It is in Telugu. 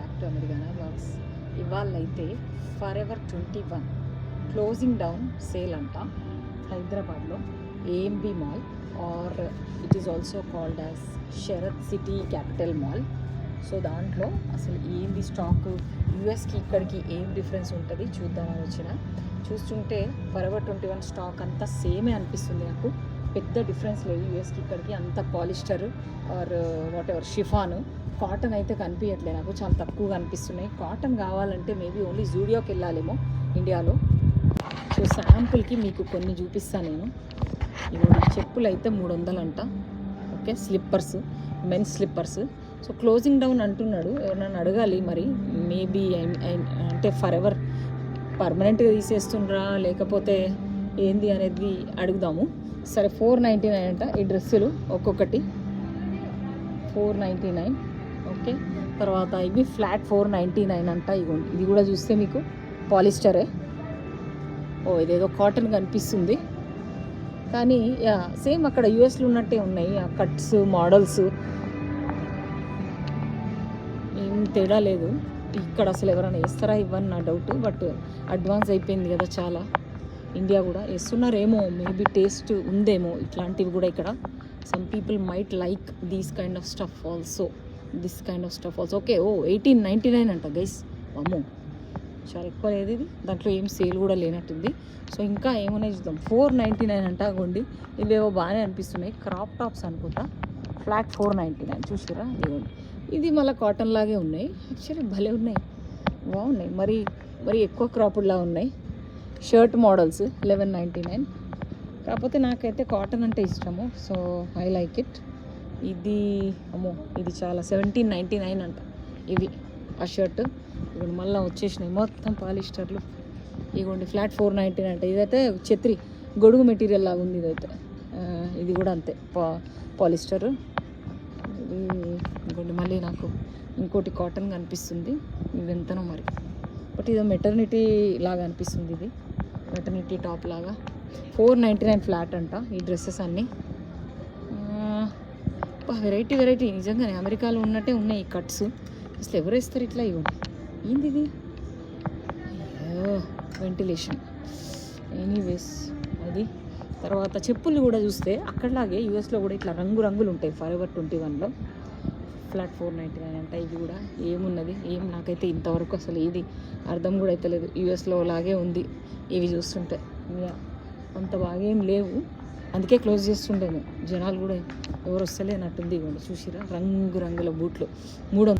Back to అమెరికానా blogs. ఇవాళ అయితే ఫరెవర్ 21 క్లోజింగ్ డౌన్ సేల్ అంట హైదరాబాద్లో AMB mall, or it is also called as Sarath city capital mall. So దాంట్లో అసలు ఏంది స్టాక్, యూఎస్కి ఇక్కడికి ఏం డిఫరెన్స్ ఉంటుంది చూద్దామని వచ్చిన. చూస్తుంటే ఫరెవర్ 21 స్టాక్ అంతా సేమే అనిపిస్తుంది నాకు, పెద్ద డిఫరెన్స్ లేదు యూఎస్కి ఇక్కడికి. అంత polyester or whatever chiffon, cotton అయితే కనిపించట్లేదు నాకు, చాలా తక్కువగా అనిపిస్తున్నాయి. కాటన్ కావాలంటే మేబీ ఓన్లీ జూడియోకి వెళ్ళాలేమో ఇండియాలో. సో శాంపుల్కి మీకు కొన్ని చూపిస్తాను నేను. ఇవి చెప్పులు అయితే 300 అంట. Okay, slippers, men's slippers. So closing down అంటున్నాడు, ఎవరైనా అడగాలి మరి. మేబీ అంటే ఫర్ ఎవర్ పర్మనెంట్గా తీసేస్తుండ్రా లేకపోతే ఏంది అనేది అడుగుదాము. సరే, 499 అంట ఈ డ్రెస్సులు ఒక్కొక్కటి 499. ఓకే, తర్వాత ఇవి ఫ్లాట్ 499 అంట. ఇగోండి, ఇది కూడా చూస్తే మీకు పాలిస్టరే. ఓ, ఇదేదో కాటన్ కనిపిస్తుంది కానీ యా సేమ్ అక్కడ యూఎస్లో ఉన్నట్టే ఉన్నాయి ఆ కట్స్, మోడల్స్, ఏం తేడా లేదు. ఇక్కడ అసలు ఎవరైనా వేస్తారా ఇవ్వని నా డౌట్. బట్ అడ్వాన్స్ అయిపోయింది కదా చాలా, ఇండియా కూడా వేస్తున్నారేమో, మేబీ టేస్ట్ ఉందేమో ఇట్లాంటివి కూడా ఇక్కడ. Some people might like these kind of stuff also, this kind of stuff also. Okay, 1899 అంట గైస్. అమ్మో, చాలా ఎక్కువ లేదు ఇది. దాంట్లో ఏం సేల్ కూడా లేనట్టుంది. సో ఇంకా ఏమున్నాయి చూద్దాం. 499 అంట. అగోండి, ఇవేవో బాగానే అనిపిస్తున్నాయి, క్రాప్ టాప్స్ అనుకుంటా. ఫ్లాట్ 499 చూసారా. ఇవ్వండి, ఇది మళ్ళీ కాటన్ లాగే ఉన్నాయి. యాక్చువల్లీ భలే ఉన్నాయి, బాగున్నాయి. మరి ఎక్కువ క్రాప్డ్లా ఉన్నాయి. Shirt models 1199. కాకపోతే నాకైతే కాటన్ అంటే ఇష్టము, సో ఐ లైక్ ఇట్. ఇది అమ్మో, ఇది చాలా 1799 అంట ఇవి ఆ షర్ట్. ఇవ్వండి, మళ్ళీ వచ్చేసినాయి మొత్తం పాలిస్టర్లు. ఇవ్వండి, ఫ్లాట్ 499 అంట. ఇదైతే ఛత్రి గొడుగు మెటీరియల్ లాగా ఉంది ఇదైతే. ఇది కూడా అంతే, పాలిస్టర్. ఇది ఇంకోటి మళ్ళీ నాకు ఇంకోటి కాటన్ కనిపిస్తుంది. ఇవి ఎంతనో మరి, బట్ ఇది మెటర్నిటీ లాగా అనిపిస్తుంది. ఇది మెటర్నిటీ టాప్ లాగా. 499 ఫ్లాట్ అంట ఈ డ్రెస్సెస్ అన్నీ. వెరైటీ నిజంగానే అమెరికాలో ఉన్నట్టే ఉన్నాయి ఈ కట్స్. అసలు ఎవరు వేస్తారు ఇట్లా. ఇవ్వండి, ఏంది ఇది, వెంటిలేషన్. ఎనీవేస్ అది. తర్వాత చెప్పులు కూడా చూస్తే అక్కడలాగే యూఎస్లో కూడా ఇట్లా రంగులు ఉంటాయి ఫరెవర్ 21లో. ఫ్లాట్ 499 అంట. ఇది కూడా ఏమున్నది ఏం, నాకైతే ఇంతవరకు అసలు ఇది అర్థం కూడా అయితే లేదు. యూఎస్లో లాగే ఉంది ఇవి చూస్తుంటే. అంత బాగా ఏం లేవు, అందుకే క్లోజ్ చేస్తుండేమో. జనాలు కూడా ఎవరు వస్తలేనట్టుంది. ఇవ్వండి, చూసిరా రంగుల బూట్లు 300.